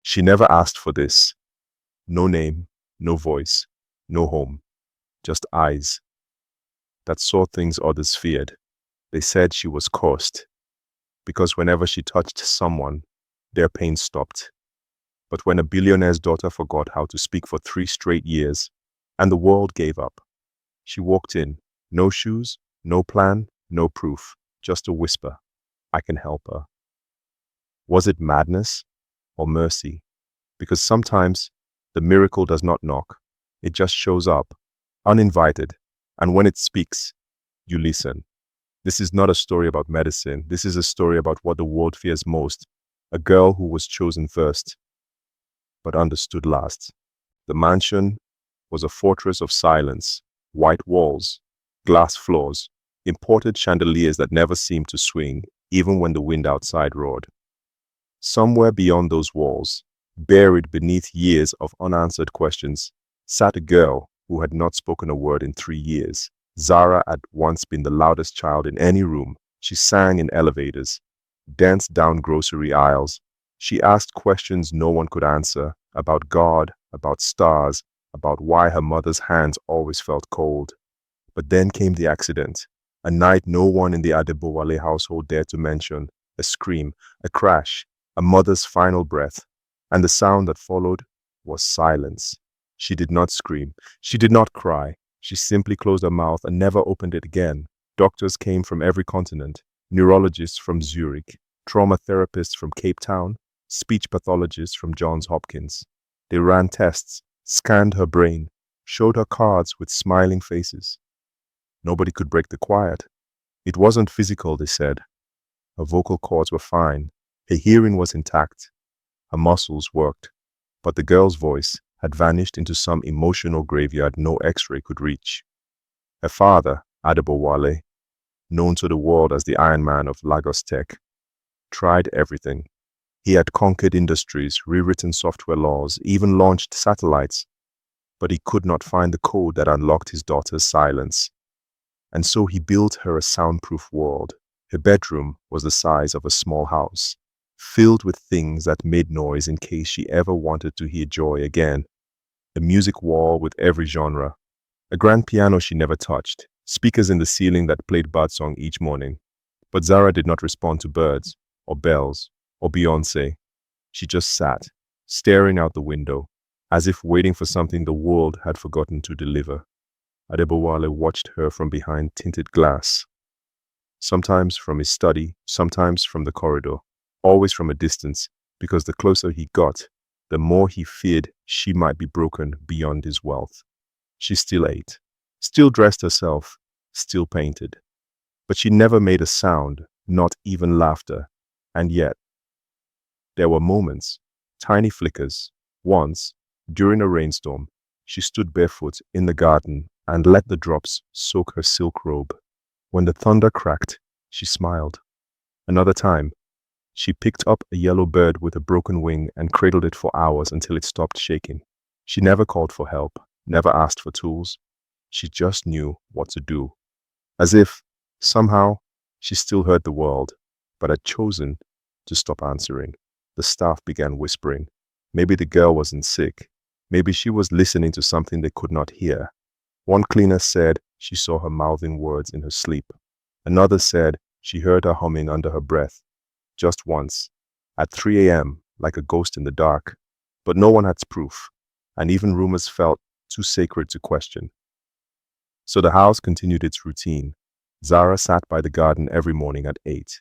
She never asked for this. No name, no voice, no home, just eyes that saw things others feared. They said she was cursed because whenever she touched someone, their pain stopped. But when a billionaire's daughter forgot how to speak for 3 straight years, and the world gave up, she walked in, no shoes, no plan, no proof, just a whisper, "I can help her." Was it madness or mercy? Because sometimes the miracle does not knock, it just shows up, uninvited, and when it speaks, you listen. This is not a story about medicine. This is a story about what the world fears most. A girl who was chosen first, but understood last. The mansion was a fortress of silence, white walls, glass floors, imported chandeliers that never seemed to swing, even when the wind outside roared. Somewhere beyond those walls, buried beneath years of unanswered questions, sat a girl who had not spoken a word in 3 years. Zara had once been the loudest child in any room. She sang in elevators, danced down grocery aisles. She asked questions no one could answer, about God, about stars, about why her mother's hands always felt cold. But then came the accident, a night no one in the Adebowale household dared to mention, a scream, a crash, a mother's final breath, and the sound that followed was silence. She did not scream. She did not cry. She simply closed her mouth and never opened it again. Doctors came from every continent, neurologists from Zurich, trauma therapists from Cape Town, speech pathologists from Johns Hopkins. They ran tests, scanned her brain, showed her cards with smiling faces. Nobody could break the quiet. It wasn't physical, they said. Her vocal cords were fine. Her hearing was intact. Her muscles worked. But the girl's voice had vanished into some emotional graveyard no X-ray could reach. Her father, Adebowale, known to the world as the Iron Man of Lagos Tech, tried everything. He had conquered industries, rewritten software laws, even launched satellites, but he could not find the code that unlocked his daughter's silence. And so he built her a soundproof world. Her bedroom was the size of a small house, filled with things that made noise in case she ever wanted to hear joy again. A music wall with every genre, a grand piano she never touched, speakers in the ceiling that played birdsong each morning. But Zara did not respond to birds, or bells, or Beyoncé. She just sat, staring out the window, as if waiting for something the world had forgotten to deliver. Adebowale watched her from behind tinted glass, sometimes from his study, sometimes from the corridor, always from a distance, because the closer he got, the more he feared she might be broken beyond his wealth. She still ate, still dressed herself, still painted. But she never made a sound, not even laughter. And yet, there were moments, tiny flickers. Once, during a rainstorm, she stood barefoot in the garden and let the drops soak her silk robe. When the thunder cracked, she smiled. Another time, she picked up a yellow bird with a broken wing and cradled it for hours until it stopped shaking. She never called for help, never asked for tools. She just knew what to do. As if, somehow, she still heard the world, but had chosen to stop answering. The staff began whispering. Maybe the girl wasn't sick. Maybe she was listening to something they could not hear. One cleaner said she saw her mouthing words in her sleep. Another said she heard her humming under her breath. Just once, at 3 a.m., like a ghost in the dark. But no one had proof, and even rumors felt too sacred to question. So the house continued its routine. Zara sat by the garden every morning at 8.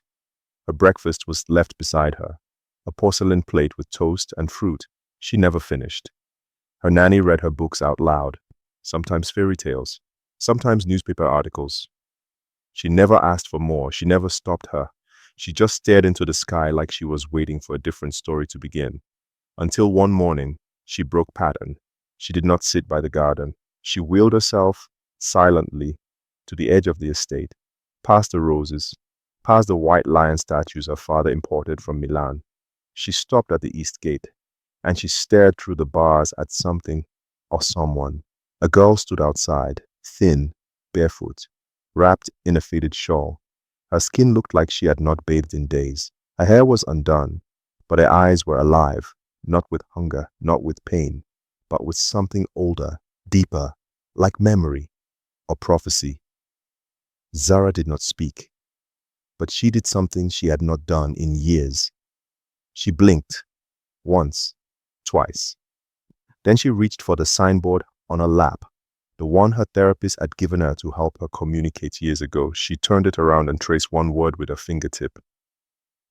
Her breakfast was left beside her, a porcelain plate with toast and fruit she never finished. Her nanny read her books out loud, sometimes fairy tales, sometimes newspaper articles. She never asked for more. She never stopped her. She just stared into the sky like she was waiting for a different story to begin. Until one morning, she broke pattern. She did not sit by the garden. She wheeled herself silently to the edge of the estate, past the roses, past the white lion statues her father imported from Milan. She stopped at the east gate, and she stared through the bars at something or someone. A girl stood outside, thin, barefoot, wrapped in a faded shawl. Her skin looked like she had not bathed in days. Her hair was undone, but her eyes were alive, not with hunger, not with pain, but with something older, deeper, like memory or prophecy. Zara did not speak, but she did something she had not done in years. She blinked, once, twice. Then she reached for the signboard on her lap, the one her therapist had given her to help her communicate years ago. She turned it around and traced one word with her fingertip.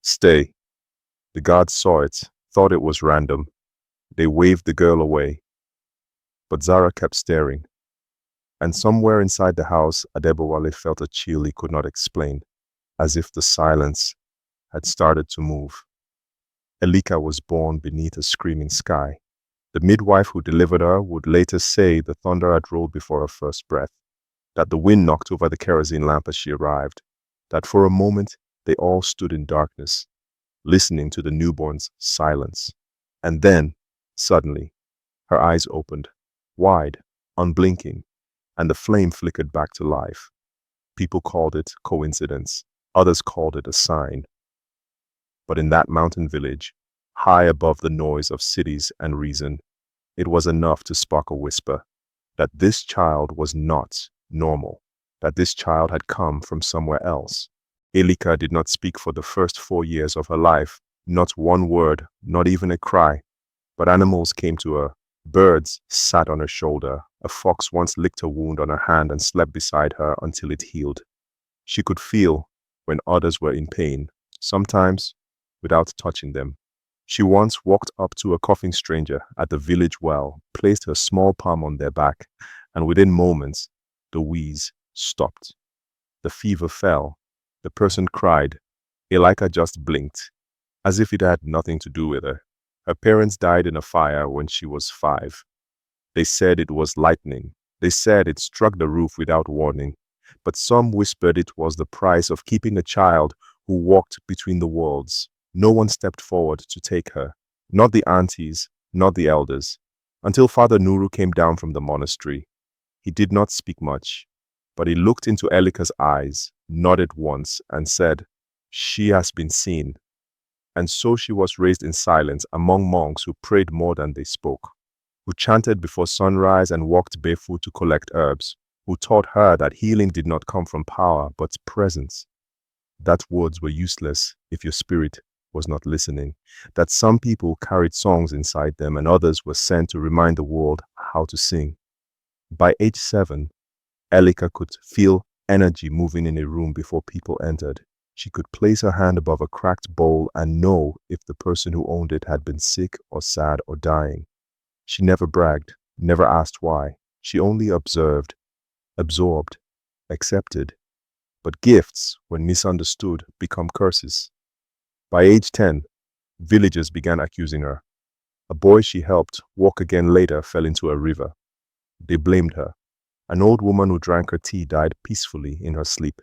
Stay. The guards saw it, thought it was random. They waved the girl away. But Zara kept staring. And somewhere inside the house, Adebowale felt a chill he could not explain, as if the silence had started to move. Elika was born beneath a screaming sky. The midwife who delivered her would later say the thunder had rolled before her first breath, that the wind knocked over the kerosene lamp as she arrived, that for a moment they all stood in darkness, listening to the newborn's silence. And then, suddenly, her eyes opened, wide, unblinking, and the flame flickered back to life. People called it coincidence, others called it a sign. But in that mountain village, high above the noise of cities and reason, it was enough to spark a whisper that this child was not normal, that this child had come from somewhere else. Elika did not speak for the first 4 years of her life, not one word, not even a cry. But animals came to her. Birds sat on her shoulder. A fox once licked a wound on her hand and slept beside her until it healed. She could feel when others were in pain, sometimes without touching them. She once walked up to a coughing stranger at the village well, placed her small palm on their back, and within moments, the wheeze stopped. The fever fell. The person cried. Elika just blinked, as if it had nothing to do with her. Her parents died in a fire when she was 5. They said it was lightning. They said it struck the roof without warning. But some whispered it was the price of keeping a child who walked between the worlds. No one stepped forward to take her, not the aunties, not the elders, until Father Nuru came down from the monastery. He did not speak much, but he looked into Elika's eyes, nodded once, and said, "She has been seen." And so she was raised in silence among monks who prayed more than they spoke, who chanted before sunrise and walked barefoot to collect herbs, who taught her that healing did not come from power but presence, that words were useless if your spirit was not listening, that some people carried songs inside them and others were sent to remind the world how to sing. By age 7, Elika could feel energy moving in a room before people entered. She could place her hand above a cracked bowl and know if the person who owned it had been sick or sad or dying. She never bragged, never asked why. She only observed, absorbed, accepted. But gifts, when misunderstood, become curses. By age 10, villagers began accusing her. A boy she helped walk again later fell into a river. They blamed her. An old woman who drank her tea died peacefully in her sleep.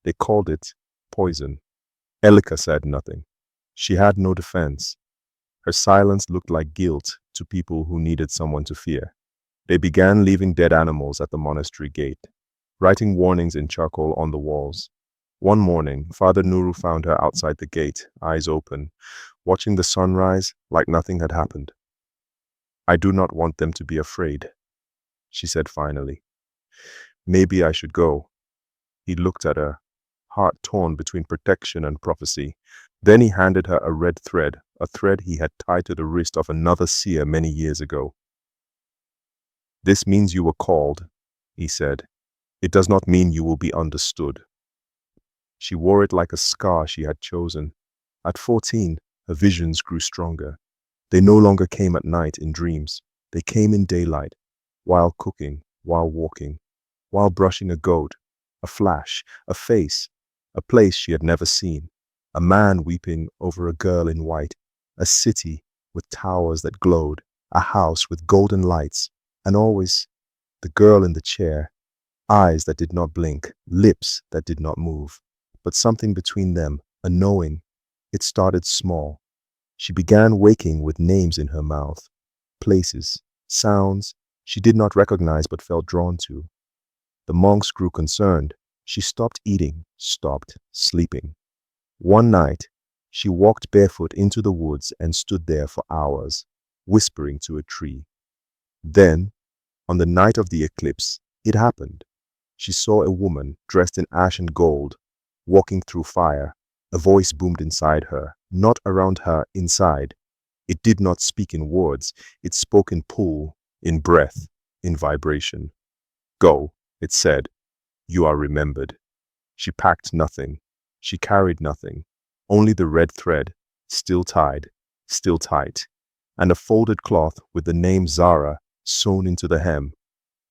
They called it poison. Elika said nothing. She had no defense. Her silence looked like guilt to people who needed someone to fear. They began leaving dead animals at the monastery gate, writing warnings in charcoal on the walls. One morning, Father Nuru found her outside the gate, eyes open, watching the sunrise like nothing had happened. "I do not want them to be afraid," she said finally. "Maybe I should go." He looked at her, heart torn between protection and prophecy. Then he handed her a red thread, a thread he had tied to the wrist of another seer many years ago. "This means you were called," he said. "It does not mean you will be understood." She wore it like a scar she had chosen. At 14, her visions grew stronger. They no longer came at night in dreams. They came in daylight, while cooking, while walking, while brushing a goat, a flash, a face, a place she had never seen, a man weeping over a girl in white, a city with towers that glowed, a house with golden lights, and always the girl in the chair, eyes that did not blink, lips that did not move, but something between them, a knowing. It started small. She began waking with names in her mouth, places, sounds she did not recognize but felt drawn to. The monks grew concerned. She stopped eating, stopped sleeping. One night, She walked barefoot into the woods and stood there for hours, whispering to a tree. Then, on the night of the eclipse, it happened. She saw a woman dressed in ash and gold, walking through fire. A voice boomed inside her, not around her, inside. It did not speak in words, it spoke in pull, in breath, in vibration. Go, it said. You are remembered. She packed nothing. She carried nothing. Only the red thread, still tied, still tight, and a folded cloth with the name Zara sewn into the hem,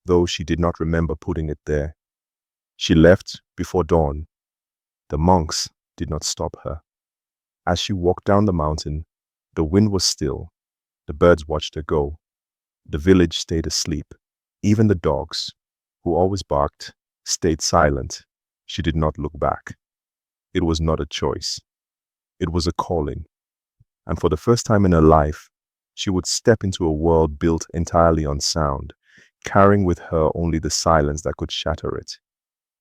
though she did not remember putting it there. She left before dawn. The monks did not stop her. As she walked down the mountain, the wind was still. The birds watched her go. The village stayed asleep. Even the dogs, who always barked, stayed silent. She did not look back. It was not a choice. It was a calling. And for the first time in her life, she would step into a world built entirely on sound, carrying with her only the silence that could shatter it.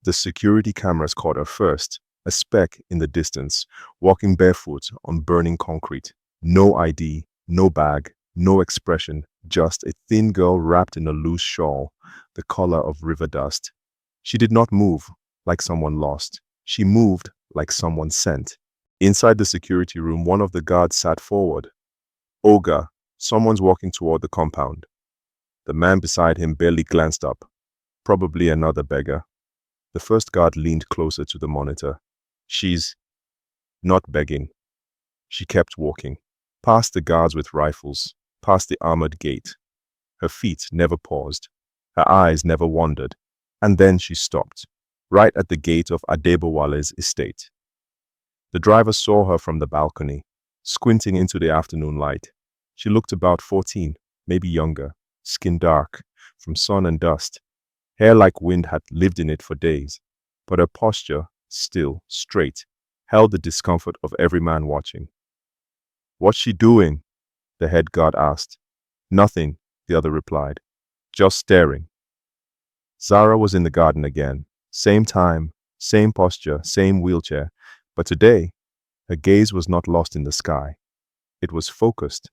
The security cameras caught her first, a speck in the distance, walking barefoot on burning concrete. No ID, no bag, no expression, just a thin girl wrapped in a loose shawl, the color of river dust. She did not move like someone lost. She moved like someone sent. Inside the security room, one of the guards sat forward. Oga, someone's walking toward the compound. The man beside him barely glanced up. Probably another beggar. The first guard leaned closer to the monitor. She's not begging. She kept walking, past the guards with rifles, past the armored gate. Her feet never paused. Her eyes never wandered. And then she stopped, right at the gate of Adebowale's estate. The driver saw her from the balcony, squinting into the afternoon light. She looked about 14, maybe younger, skin dark, from sun and dust. Hair like wind had lived in it for days, but her posture, still, straight, held the discomfort of every man watching. What's she doing? The head guard asked. Nothing, the other replied. Just staring. Zara was in the garden again. Same time, same posture, same wheelchair. But today, her gaze was not lost in the sky. It was focused,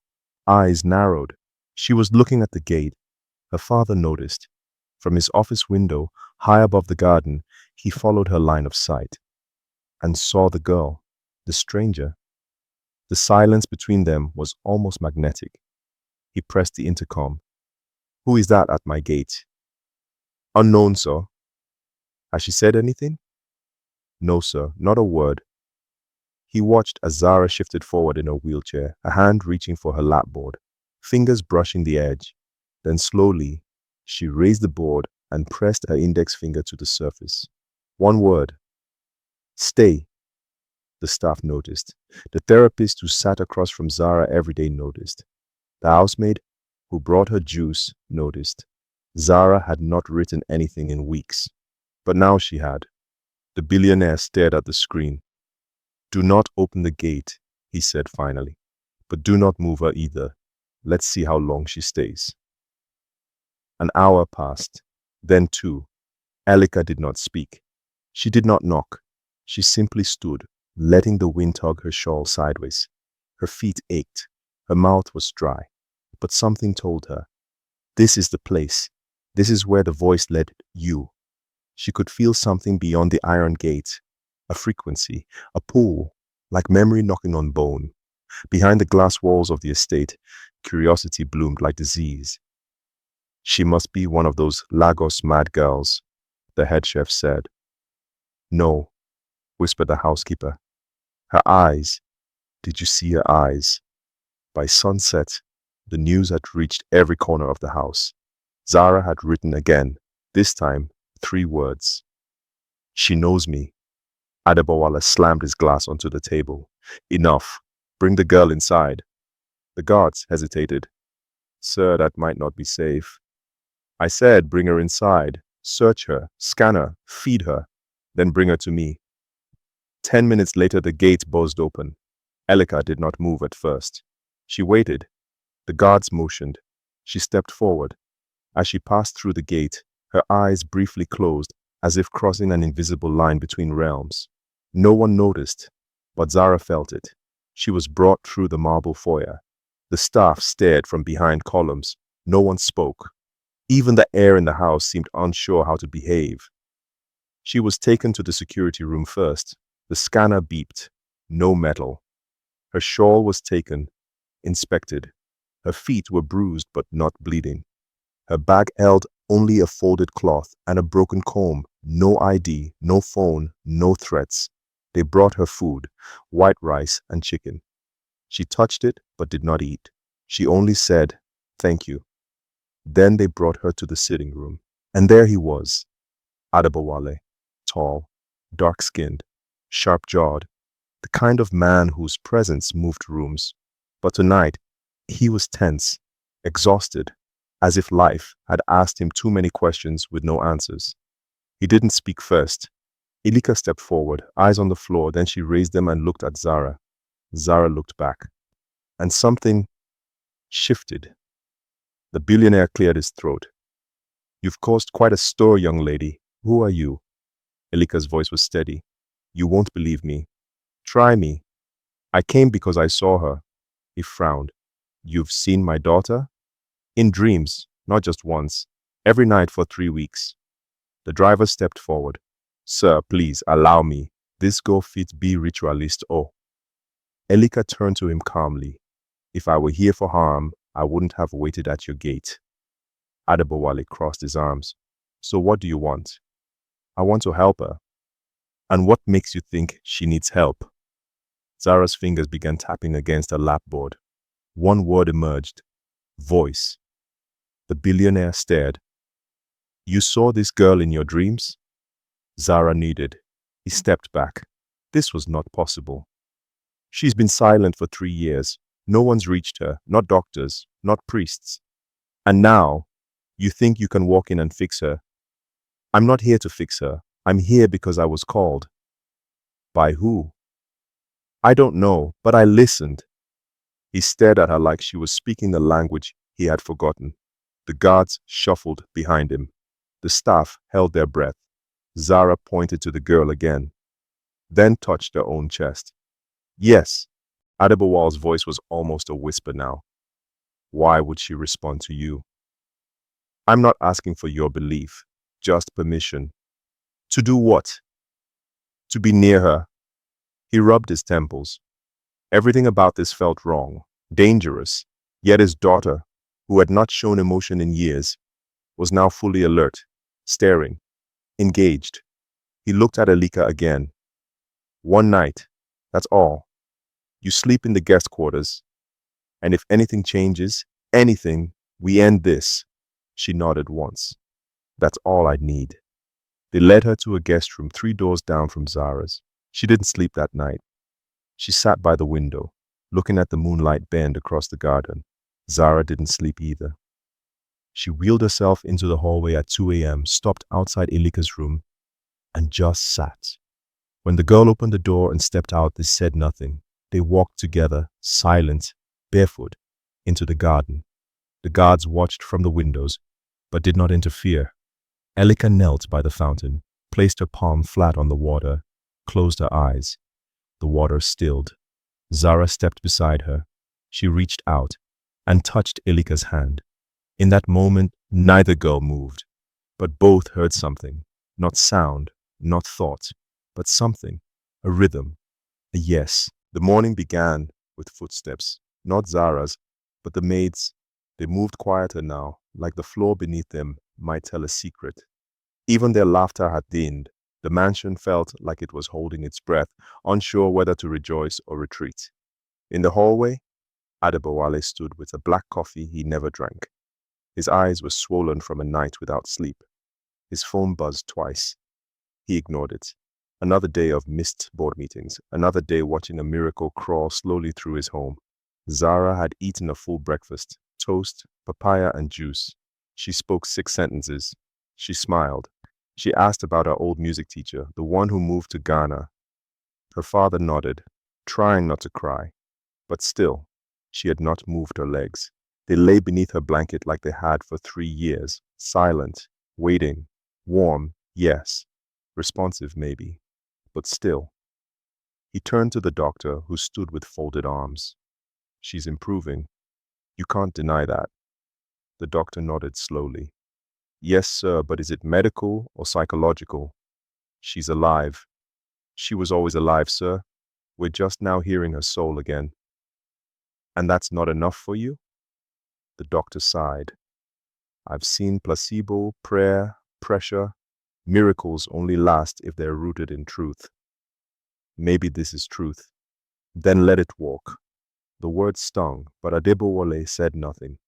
eyes narrowed. She was looking at the gate. Her father noticed. From his office window, high above the garden, he followed her line of sight and saw the girl, the stranger. The silence between them was almost magnetic. He pressed the intercom. Who is that at my gate? Unknown, sir. Has she said anything? No, sir, not a word. He watched as Zara shifted forward in her wheelchair, a hand reaching for her lapboard, fingers brushing the edge. Then slowly, she raised the board and pressed her index finger to the surface. One word. Stay. The staff noticed. The therapist who sat across from Zara every day noticed. The housemaid who brought her juice noticed. Zara had not written anything in weeks, but now she had. The billionaire stared at the screen. Do not open the gate, he said finally, but do not move her either. Let's see how long she stays. An hour passed, then two. Elika did not speak. She did not knock. She simply stood, letting the wind tug her shawl sideways. Her feet ached. Her mouth was dry. But something told her, this is the place. This is where the voice led you. She could feel something beyond the iron gate, a frequency, a pull, like memory knocking on bone. Behind the glass walls of the estate, curiosity bloomed like disease. She must be one of those Lagos mad girls, the head chef said. No, whispered the housekeeper. Her eyes. Did you see her eyes? By sunset, the news had reached every corner of the house. Zara had written again, this time 3 words. She knows me. Adebowale slammed his glass onto the table. Enough. Bring the girl inside. The guards hesitated. Sir, that might not be safe. I said bring her inside. Search her, scan her, feed her, then bring her to me. 10 minutes later, the gate buzzed open. Elika did not move at first. She waited. The guards motioned. She stepped forward. As she passed through the gate, her eyes briefly closed, as if crossing an invisible line between realms. No one noticed, but Zara felt it. She was brought through the marble foyer. The staff stared from behind columns. No one spoke. Even the air in the house seemed unsure how to behave. She was taken to the security room first. The scanner beeped. No metal. Her shawl was taken, inspected. Her feet were bruised but not bleeding. Her bag held only a folded cloth and a broken comb. No ID, no phone, no threats. They brought her food, white rice and chicken. She touched it but did not eat. She only said, "Thank you." Then they brought her to the sitting room. And there he was, Adebowale, tall, dark-skinned, sharp-jawed, the kind of man whose presence moved rooms. But tonight, he was tense, exhausted, as if life had asked him too many questions with no answers. He didn't speak first. Ilika stepped forward, eyes on the floor, then she raised them and looked at Zara. Zara looked back. And something shifted. The billionaire cleared his throat. "You've caused quite a stir, young lady. Who are you?" Elika's voice was steady. "You won't believe me. Try me. I came because I saw her." He frowned. "You've seen my daughter?" "In dreams, not just once. Every night for 3 weeks." The driver stepped forward. "Sir, please, allow me. This girl fit be ritualist oh." Elika turned to him calmly. "If I were here for harm, I wouldn't have waited at your gate." Adebowale crossed his arms. "So what do you want?" "I want to help her." "And what makes you think she needs help?" Zara's fingers began tapping against her lapboard. One word emerged. Voice. The billionaire stared. "You saw this girl in your dreams?" Zara nodded. He stepped back. This was not possible. "She's been silent for 3 years. No one's reached her, not doctors, not priests. And now, you think you can walk in and fix her. I'm not here to fix her. I'm here because I was called." "By who?" "I don't know, but I listened." He stared at her like she was speaking the language he had forgotten. The guards shuffled behind him. The staff held their breath. Zara pointed to the girl again, then touched her own chest. "Yes." Adebowale's voice was almost a whisper now. "Why would she respond to you?" "I'm not asking for your belief, just permission." "To do what?" "To be near her." He rubbed his temples. Everything about this felt wrong, dangerous, yet his daughter, who had not shown emotion in years, was now fully alert, staring, engaged. He looked at Elika again. "One night, that's all. You sleep in the guest quarters. And if anything changes, anything, we end this." She nodded once. "That's all I'd need." They led her to a guest room 3 doors down from Zara's. She didn't sleep that night. She sat by the window, looking at the moonlight bend across the garden. Zara didn't sleep either. She wheeled herself into the hallway at 2 a.m., stopped outside Elika's room, and just sat. When the girl opened the door and stepped out, they said nothing. They walked together, silent, barefoot, into the garden. The guards watched from the windows, but did not interfere. Elika knelt by the fountain, placed her palm flat on the water, closed her eyes. The water stilled. Zara stepped beside her. She reached out and touched Elika's hand. In that moment, neither girl moved, but both heard something. Not sound, not thought, but something, a rhythm, a yes. The morning began with footsteps, not Zara's, but the maid's. They moved quieter now, like the floor beneath them might tell a secret. Even their laughter had thinned. The mansion felt like it was holding its breath, unsure whether to rejoice or retreat. In the hallway, Adebowale stood with a black coffee he never drank. His eyes were swollen from a night without sleep. His phone buzzed twice. He ignored it. Another day of missed board meetings, another day watching a miracle crawl slowly through his home. Zara had eaten a full breakfast, toast, papaya and juice. She spoke 6 sentences. She smiled. She asked about her old music teacher, the one who moved to Ghana. Her father nodded, trying not to cry. But still, she had not moved her legs. They lay beneath her blanket like they had for 3 years, silent, waiting, warm, yes, responsive maybe, but still. He turned to the doctor, who stood with folded arms. She's improving. You can't deny that. The doctor nodded slowly. Yes, sir, but is it medical or psychological? She's alive. She was always alive, sir. We're just now hearing her soul again. And that's not enough for you? The doctor sighed. I've seen placebo, prayer, pressure. Miracles only last if they're rooted in truth. Maybe this is truth. Then let it walk. The word stung, but Adebowale said nothing.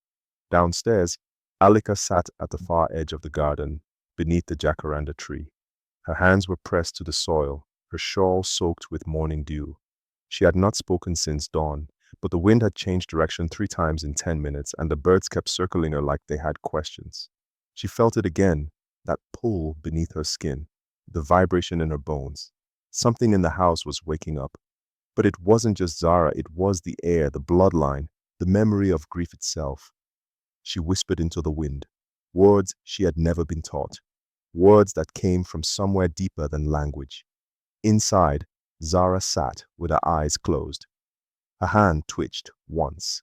Downstairs, Alika sat at the far edge of the garden, beneath the jacaranda tree. Her hands were pressed to the soil, her shawl soaked with morning dew. She had not spoken since dawn, but the wind had changed direction 3 times in 10 minutes, and the birds kept circling her like they had questions. She felt it again, that pull beneath her skin, the vibration in her bones. Something in the house was waking up. But it wasn't just Zara, it was the air, the bloodline, the memory of grief itself. She whispered into the wind, words she had never been taught, words that came from somewhere deeper than language. Inside, Zara sat with her eyes closed. Her hand twitched once.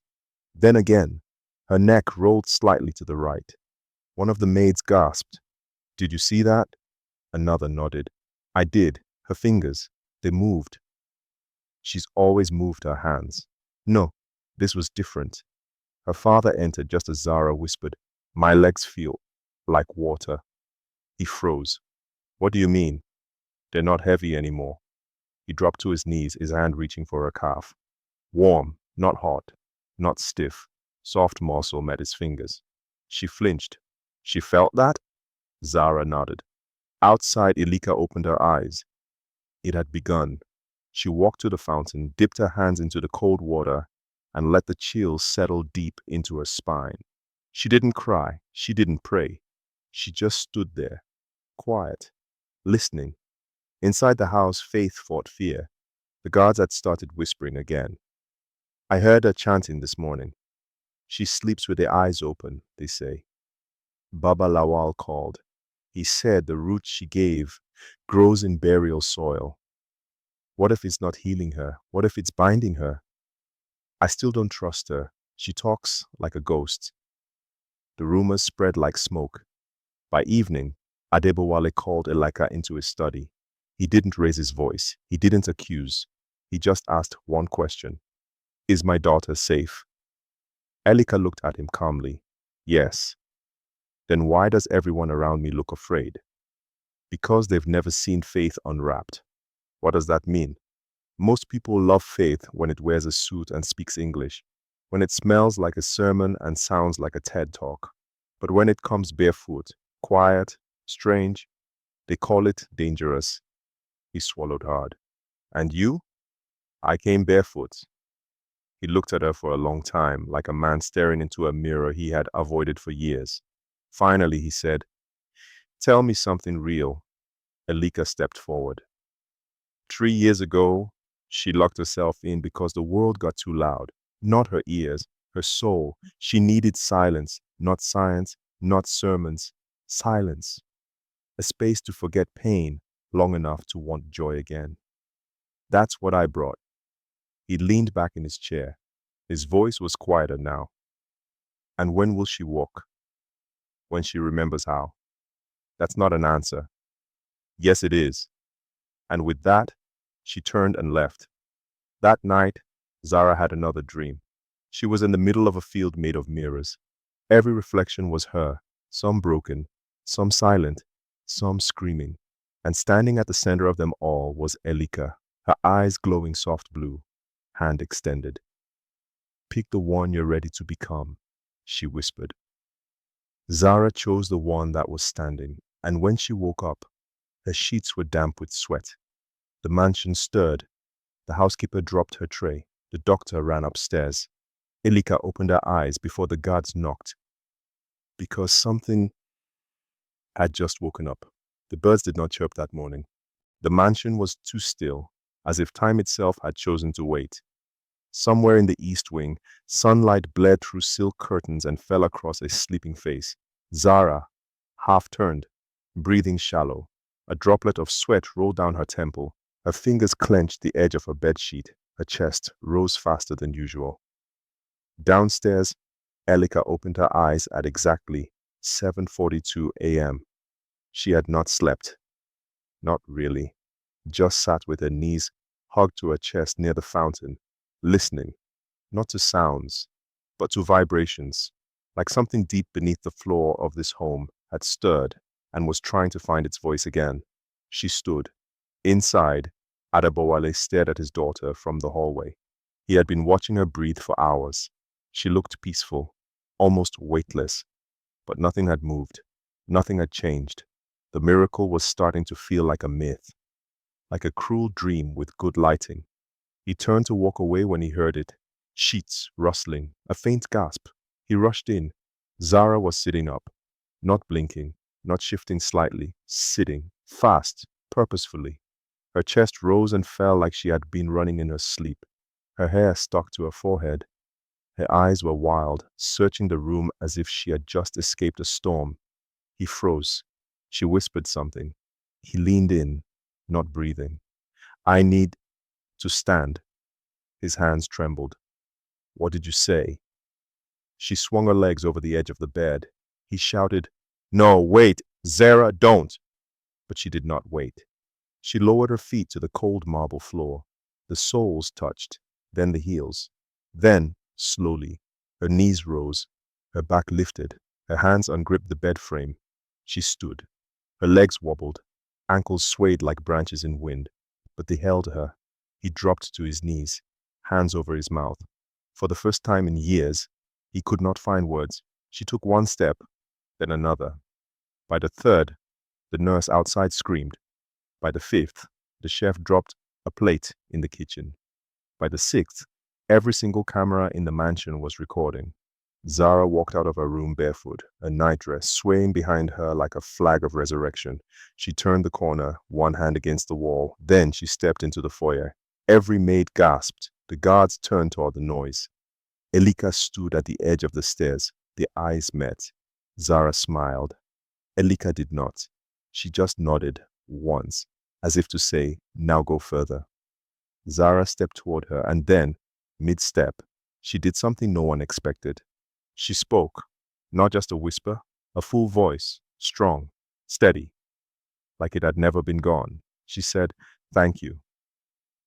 Then again, her neck rolled slightly to the right. One of the maids gasped. Did you see that? Another nodded. I did. Her fingers, they moved. She's always moved her hands. No, this was different. Her father entered just as Zara whispered, My legs feel like water. He froze. What do you mean? They're not heavy anymore. He dropped to his knees, his hand reaching for her calf. Warm, not hot, not stiff. Soft muscle met his fingers. She flinched. She felt that? Zara nodded. Outside, Elika opened her eyes. It had begun. She walked to the fountain, dipped her hands into the cold water, and let the chills settle deep into her spine. She didn't cry. She didn't pray. She just stood there, quiet, listening. Inside the house, faith fought fear. The guards had started whispering again. I heard her chanting this morning. She sleeps with her eyes open, they say. Baba Lawal called. He said the root she gave grows in burial soil. What if it's not healing her? What if it's binding her? I still don't trust her. She talks like a ghost. The rumors spread like smoke. By evening, Adebowale called Elika into his study. He didn't raise his voice. He didn't accuse. He just asked one question. Is my daughter safe? Elika looked at him calmly. Yes. Then why does everyone around me look afraid? Because they've never seen faith unwrapped. What does that mean? Most people love faith when it wears a suit and speaks English, when it smells like a sermon and sounds like a TED talk. But when it comes barefoot, quiet, strange, they call it dangerous. He swallowed hard. And you? I came barefoot. He looked at her for a long time, like a man staring into a mirror he had avoided for years. Finally, he said, Tell me something real. Elika stepped forward. 3 years ago, she locked herself in because the world got too loud. Not her ears, her soul. She needed silence, not science, not sermons. Silence. A space to forget pain long enough to want joy again. That's what I brought. He leaned back in his chair. His voice was quieter now. And when will she walk? When she remembers how. That's not an answer. Yes, it is. And with that, she turned and left. That night, Zara had another dream. She was in the middle of a field made of mirrors. Every reflection was her, some broken, some silent, some screaming. And standing at the center of them all was Elika, her eyes glowing soft blue, hand extended. Pick the one you're ready to become, she whispered. Zara chose the one that was standing, and when she woke up, her sheets were damp with sweat. The mansion stirred. The housekeeper dropped her tray. The doctor ran upstairs. Elika opened her eyes before the guards knocked. Because something had just woken up. The birds did not chirp that morning. The mansion was too still, as if time itself had chosen to wait. Somewhere in the east wing, sunlight bled through silk curtains and fell across a sleeping face. Zara, half turned, breathing shallow. A droplet of sweat rolled down her temple. Her fingers clenched the edge of her bedsheet. Her chest rose faster than usual. Downstairs, Elika opened her eyes at exactly 7:42 a.m. She had not slept. Not really. Just sat with her knees hugged to her chest near the fountain, listening, not to sounds, but to vibrations, like something deep beneath the floor of this home had stirred and was trying to find its voice again. She stood. Inside, Adebowale stared at his daughter from the hallway. He had been watching her breathe for hours. She looked peaceful, almost weightless, but nothing had moved. Nothing had changed. The miracle was starting to feel like a myth, like a cruel dream with good lighting. He turned to walk away when he heard it. Sheets rustling, a faint gasp. He rushed in. Zara was sitting up, not blinking, not shifting slightly, sitting, fast, purposefully. Her chest rose and fell like she had been running in her sleep. Her hair stuck to her forehead. Her eyes were wild, searching the room as if she had just escaped a storm. He froze. She whispered something. He leaned in, not breathing. I need to stand. His hands trembled. What did you say? She swung her legs over the edge of the bed. He shouted, No, wait, Zara, don't. But she did not wait. She lowered her feet to the cold marble floor. The soles touched, then the heels. Then, slowly, her knees rose, her back lifted, her hands ungripped the bed frame. She stood. Her legs wobbled, ankles swayed like branches in wind, but they held her. He dropped to his knees, hands over his mouth. For the first time in years, he could not find words. She took one step, then another. By the third, the nurse outside screamed. By the fifth, the chef dropped a plate in the kitchen. By the sixth, every single camera in the mansion was recording. Zara walked out of her room barefoot, her nightdress swaying behind her like a flag of resurrection. She turned the corner, one hand against the wall. Then she stepped into the foyer. Every maid gasped. The guards turned toward the noise. Elika stood at the edge of the stairs. Their eyes met. Zara smiled. Elika did not. She just nodded once, as if to say, now go further. Zara stepped toward her, and then, mid-step, she did something no one expected. She spoke, not just a whisper, a full voice, strong, steady, like it had never been gone. She said, Thank you.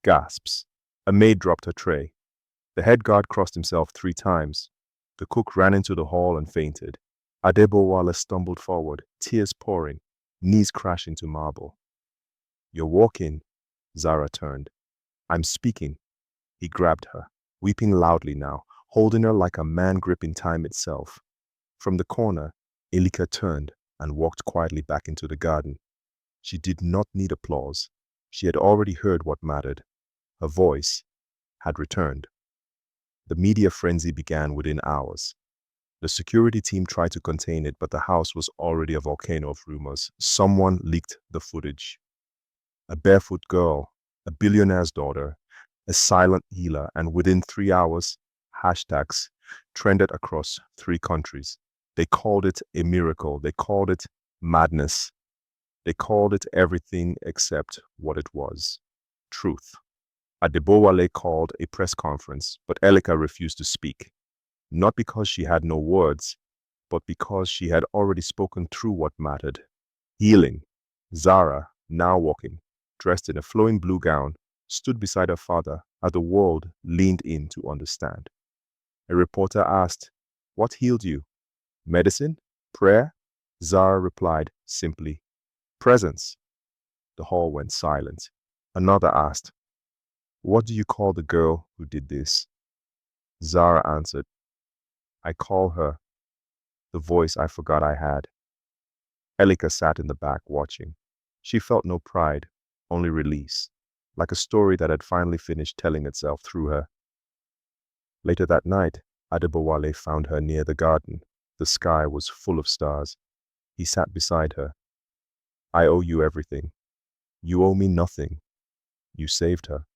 Gasps. A maid dropped her tray. The head guard crossed himself 3 times. The cook ran into the hall and fainted. Adebowale stumbled forward, tears pouring, knees crashing to marble. You're walking. Zara turned. I'm speaking. He grabbed her, weeping loudly now, holding her like a man gripping time itself. From the corner, Elika turned and walked quietly back into the garden. She did not need applause. She had already heard what mattered. Her voice had returned. The media frenzy began within hours. The security team tried to contain it, but the house was already a volcano of rumors. Someone leaked the footage. A barefoot girl, a billionaire's daughter, a silent healer, and within 3 hours, hashtags trended across 3 countries. They called it a miracle. They called it madness. They called it everything except what it was. Truth. Adebowale called a press conference, but Elika refused to speak. Not because she had no words, but because she had already spoken through what mattered. Healing. Zara, now walking, dressed in a flowing blue gown, stood beside her father as the world leaned in to understand. A reporter asked, What healed you? Medicine? Prayer? Zara replied simply, Presence. The hall went silent. Another asked, What do you call the girl who did this? Zara answered, I call her the voice I forgot I had. Elika sat in the back watching. She felt no pride, only release, like a story that had finally finished telling itself through her. Later that night, Adebowale found her near the garden. The sky was full of stars. He sat beside her. I owe you everything. You owe me nothing. You saved her.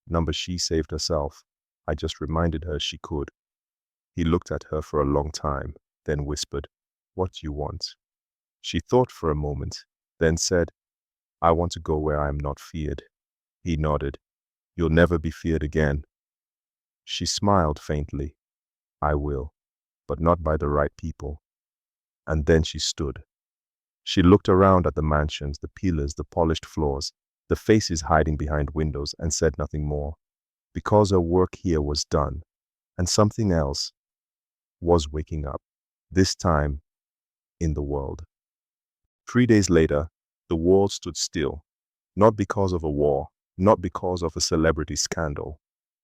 Number she saved herself. I just reminded her she could. He looked at her for a long time, then whispered, What do you want? She thought for a moment, then said, I want to go where I am not feared. He nodded. You'll never be feared again. She smiled faintly. I will, but not by the right people. And then she stood. She looked around at the mansions, the pillars, the polished floors, the faces hiding behind windows, and said nothing more, because her work here was done, and something else was waking up, this time in the world. 3 days later, the world stood still, not because of a war, not because of a celebrity scandal,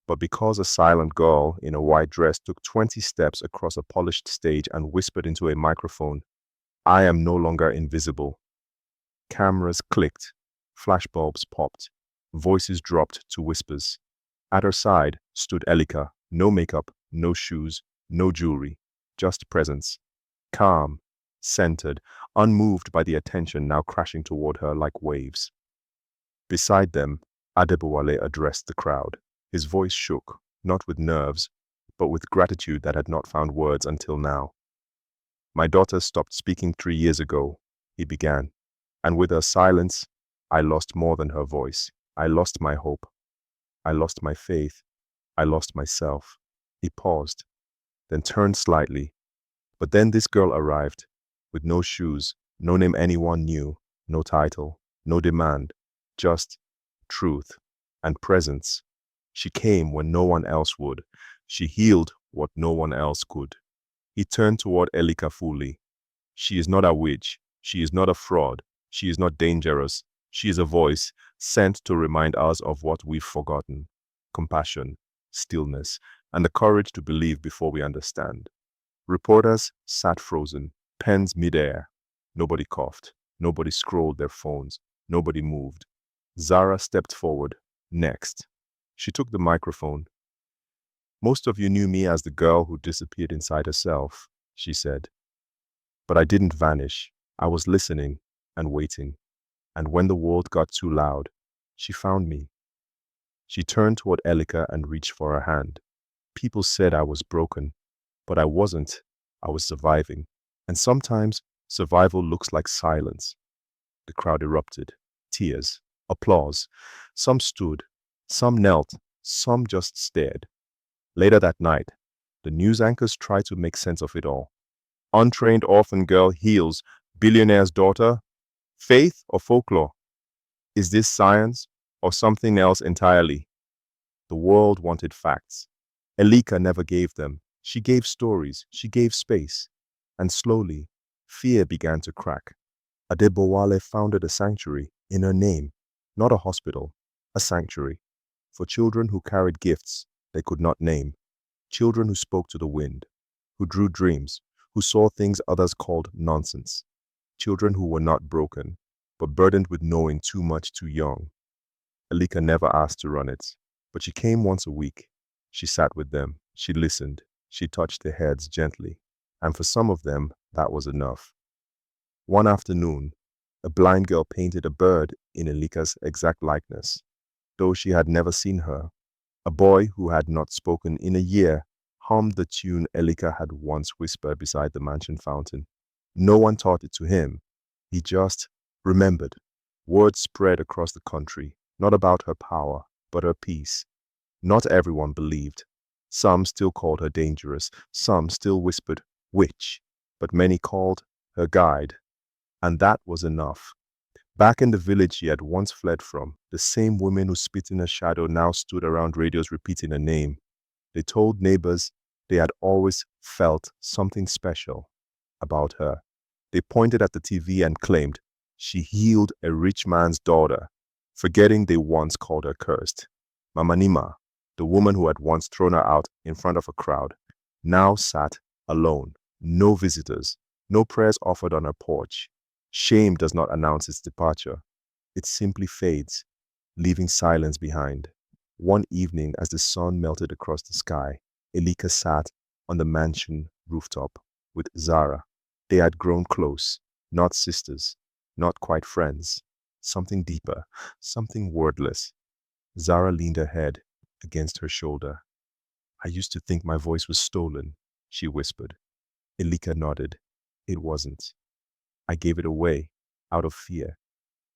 but because a silent girl in a white dress took 20 steps across a polished stage and whispered into a microphone, I am no longer invisible. Cameras clicked, flashbulbs popped, voices dropped to whispers. At her side stood Elika, no makeup, no shoes, no jewelry, just presence. Calm, centered, unmoved by the attention now crashing toward her like waves. Beside them, Adebowale addressed the crowd. His voice shook, not with nerves, but with gratitude that had not found words until now. My daughter stopped speaking 3 years ago, he began, and with her silence, I lost more than her voice. I lost my hope. I lost my faith. I lost myself. He paused, then turned slightly. But then this girl arrived, with no shoes, no name anyone knew, no title, no demand, just truth and presence. She came when no one else would. She healed what no one else could. He turned toward Elika fully. She is not a witch. She is not a fraud. She is not dangerous. She is a voice sent to remind us of what we've forgotten. Compassion, stillness, and the courage to believe before we understand. Reporters sat frozen, pens midair. Nobody coughed. Nobody scrolled their phones. Nobody moved. Zara stepped forward. Next. She took the microphone. Most of you knew me as the girl who disappeared inside herself, she said. But I didn't vanish. I was listening and waiting. And when the world got too loud, she found me. She turned toward Elika and reached for her hand. People said I was broken, but I wasn't. I was surviving. And sometimes survival looks like silence. The crowd erupted. Tears. Applause. Some stood. Some knelt. Some just stared. Later that night, the news anchors tried to make sense of it all. Untrained orphan girl heals billionaire's daughter. Faith or folklore? Is this science or something else entirely? The world wanted facts. Elika never gave them. She gave stories. She gave space. And slowly, fear began to crack. Adebowale founded a sanctuary in her name, not a hospital, a sanctuary, for children who carried gifts they could not name, children who spoke to the wind, who drew dreams, who saw things others called nonsense, children who were not broken, but burdened with knowing too much too young. Elika never asked to run it, but she came once a week. She sat with them, she listened, she touched their heads gently, and for some of them, that was enough. One afternoon, a blind girl painted a bird in Elika's exact likeness, though she had never seen her. A boy who had not spoken in a year hummed the tune Elika had once whispered beside the mansion fountain. No one taught it to him. He just remembered. Word spread across the country, not about her power, but her peace. Not everyone believed. Some still called her dangerous. Some still whispered, witch. But many called her guide. And that was enough. Back in the village she had once fled from, the same women who spit in her shadow now stood around radios repeating her name. They told neighbors they had always felt something special about her. They pointed at the TV and claimed she healed a rich man's daughter, forgetting they once called her cursed. Mama Nima, the woman who had once thrown her out in front of a crowd, now sat alone, no visitors, no prayers offered on her porch. Shame does not announce its departure. It simply fades, leaving silence behind. One evening, as the sun melted across the sky, Elika sat on the mansion rooftop with Zara. They had grown close, not sisters, not quite friends, something deeper, something wordless. Zara leaned her head against her shoulder. I used to think my voice was stolen, she whispered. Elika nodded. It wasn't. I gave it away, out of fear.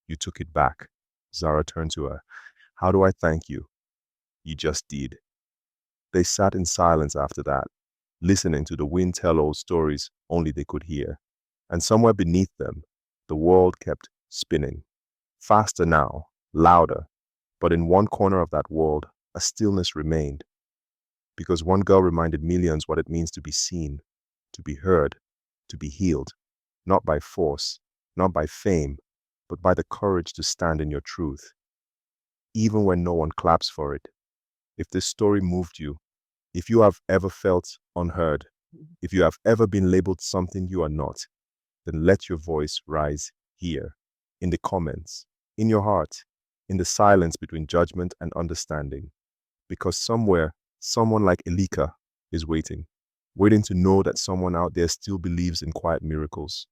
You took it back. Zara turned to her. How do I thank you? You just did. They sat in silence after that, listening to the wind tell old stories only they could hear. And somewhere beneath them, the world kept spinning. Faster now, louder. But in one corner of that world, a stillness remained. Because one girl reminded millions what it means to be seen, to be heard, to be healed. Not by force, not by fame, but by the courage to stand in your truth. Even when no one claps for it. If this story moved you, if you have ever felt unheard, if you have ever been labeled something you are not, then let your voice rise here, in the comments, in your heart, in the silence between judgment and understanding. Because somewhere, someone like Elika is waiting to know that someone out there still believes in quiet miracles.